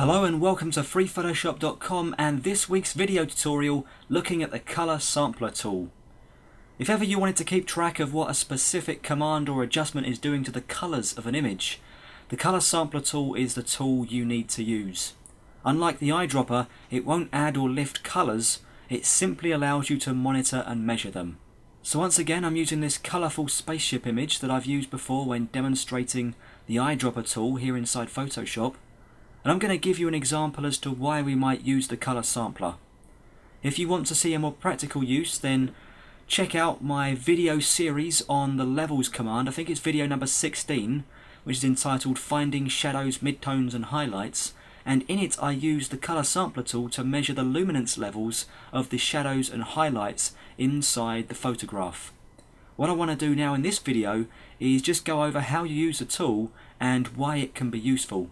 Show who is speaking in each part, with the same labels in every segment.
Speaker 1: Hello and welcome to freephotoshop.com and this week's video tutorial looking at the Color Sampler tool. If ever you wanted to keep track of what a specific command or adjustment is doing to the colours of an image, the Color Sampler tool is the tool you need to use. Unlike the eyedropper, it won't add or lift colours, it simply allows you to monitor and measure them. So once again I'm using this colourful spaceship image that I've used before when demonstrating the eyedropper tool here inside Photoshop. And I'm going to give you an example as to why we might use the Color Sampler. If you want to see a more practical use, then check out my video series on the Levels command. I think it's video number 16, which is entitled Finding Shadows, Midtones and Highlights. And in it I use the Color Sampler tool to measure the luminance levels of the shadows and highlights inside the photograph. What I want to do now in this video is just go over how you use the tool and why it can be useful.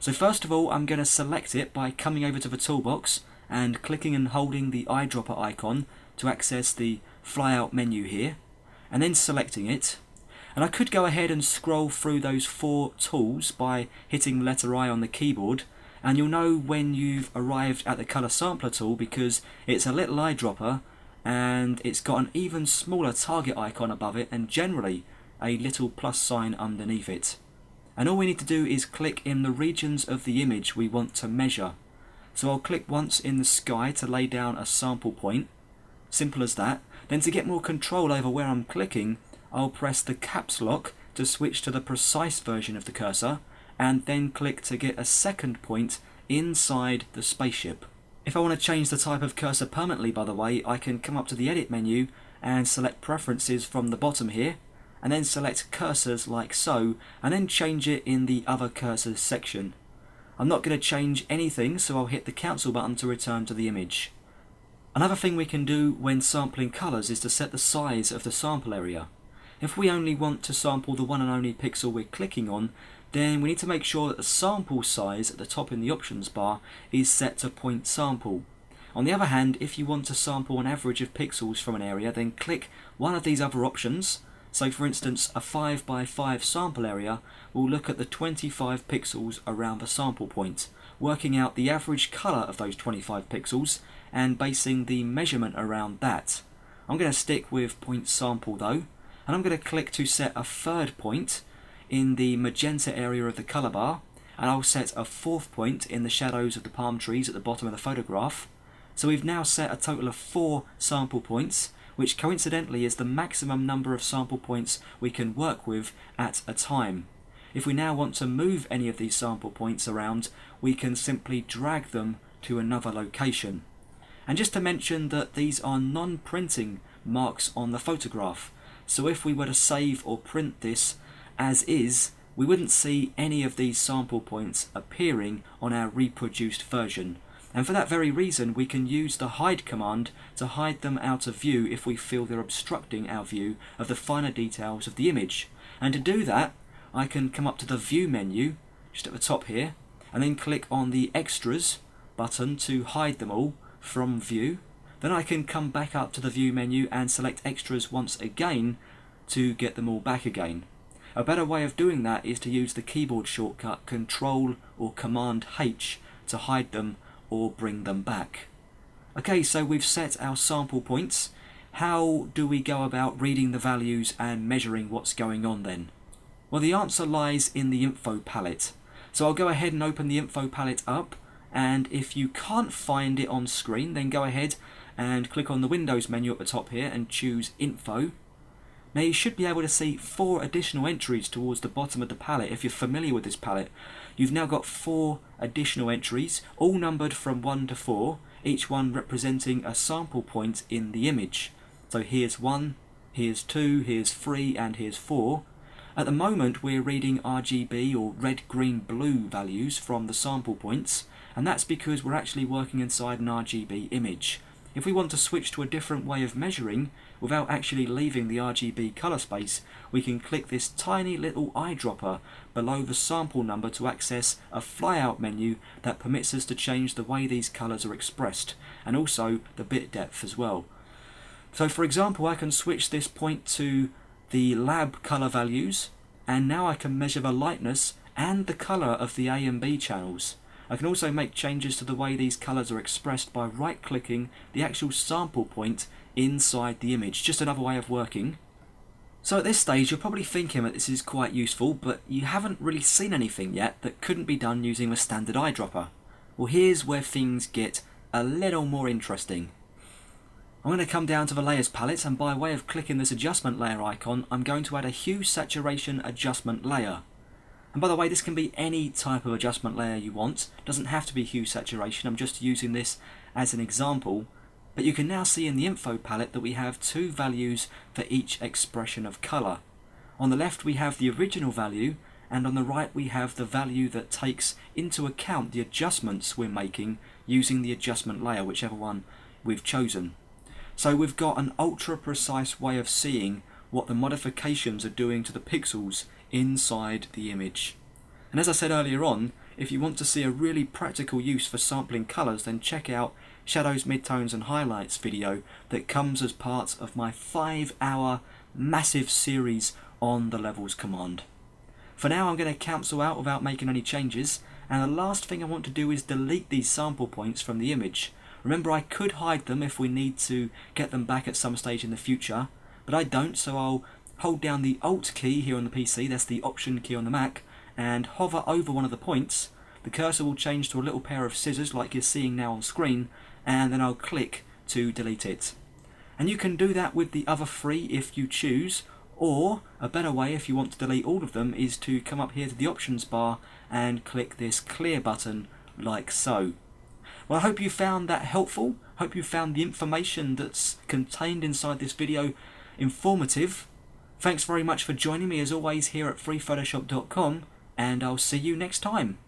Speaker 1: So first of all, I'm going to select it by coming over to the toolbox and clicking and holding the eyedropper icon to access the flyout menu here, and then selecting it. And I could go ahead and scroll through those four tools by hitting the letter I on the keyboard, and you'll know when you've arrived at the Color Sampler tool because it's a little eyedropper and it's got an even smaller target icon above it and generally a little plus sign underneath it. And all we need to do is click in the regions of the image we want to measure. So I'll click once in the sky to lay down a sample point. Simple as that. Then to get more control over where I'm clicking, I'll press the caps lock to switch to the precise version of the cursor, and then click to get a second point inside the spaceship. If I want to change the type of cursor permanently, by the way, I can come up to the edit menu and select preferences from the bottom here, and then select cursors like so, and then change it in the other cursors section. I'm not going to change anything, so I'll hit the cancel button to return to the image. Another thing we can do when sampling colours is to set the size of the sample area. If we only want to sample the one and only pixel we're clicking on, then we need to make sure that the sample size at the top in the options bar is set to point sample. On the other hand, if you want to sample an average of pixels from an area, then click one of these other options. So for instance, a 5x5 sample area will look at the 25 pixels around the sample point, working out the average colour of those 25 pixels and basing the measurement around that. I'm going to stick with point sample though, and I'm going to click to set a third point in the magenta area of the colour bar, and I'll set a fourth point in the shadows of the palm trees at the bottom of the photograph. So we've now set a total of 4 sample points, which coincidentally is the maximum number of sample points we can work with at a time. If we now want to move any of these sample points around, we can simply drag them to another location. And just to mention that these are non-printing marks on the photograph, so if we were to save or print this as is, we wouldn't see any of these sample points appearing on our reproduced version. And for that very reason, we can use the hide command to hide them out of view if we feel they're obstructing our view of the finer details of the image. And to do that, I can come up to the view menu, just at the top here, and then click on the extras button to hide them all from view. Then I can come back up to the view menu and select extras once again to get them all back again. A better way of doing that is to use the keyboard shortcut Control or Command H to hide them or bring them back. Okay, so we've set our sample points. How do we go about reading the values and measuring what's going on then? Well, the answer lies in the info palette. So I'll go ahead and open the info palette up, and if you can't find it on screen, then go ahead and click on the Windows menu at the top here and choose Info. Now you should be able to see 4 additional entries towards the bottom of the palette. If you're familiar with this palette, you've now got 4 additional entries, all numbered from 1 to 4, each one representing a sample point in the image. So here's 1, here's 2, here's 3, and here's 4. At the moment we're reading RGB or red, green, blue values from the sample points, and that's because we're actually working inside an RGB image. If we want to switch to a different way of measuring without actually leaving the RGB colour space, we can click this tiny little eyedropper below the sample number to access a flyout menu that permits us to change the way these colours are expressed, and also the bit depth as well. So for example, I can switch this point to the lab colour values, and now I can measure the lightness and the colour of the A and B channels. I can also make changes to the way these colours are expressed by right-clicking the actual sample point inside the image. Just another way of working. So at this stage you're probably thinking that this is quite useful, but you haven't really seen anything yet that couldn't be done using a standard eyedropper. Well, here's where things get a little more interesting. I'm going to come down to the layers palette, and by way of clicking this adjustment layer icon, I'm going to add a hue saturation adjustment layer. And by the way, this can be any type of adjustment layer you want. It doesn't have to be hue saturation, I'm just using this as an example. But you can now see in the info palette that we have two values for each expression of colour. On the left we have the original value, and on the right we have the value that takes into account the adjustments we're making using the adjustment layer, whichever one we've chosen. So we've got an ultra precise way of seeing what the modifications are doing to the pixels inside the image. And as I said earlier on, if you want to see a really practical use for sampling colours, then check out Shadows, Midtones and Highlights video that comes as part of my 5-hour massive series on the levels command. For now I'm going to cancel out without making any changes, and the last thing I want to do is delete these sample points from the image. Remember, I could hide them if we need to get them back at some stage in the future, but I don't, so I'll hold down the Alt key here on the PC, that's the Option key on the Mac, and hover over one of the points. The cursor will change to a little pair of scissors like you're seeing now on screen, and then I'll click to delete it. And you can do that with the other three if you choose, or a better way if you want to delete all of them is to come up here to the options bar and click this clear button like so. Well, I hope you found that helpful. Hope you found the information that's contained inside this video informative. Thanks very much for joining me as always here at freephotoshop.com, and I'll see you next time.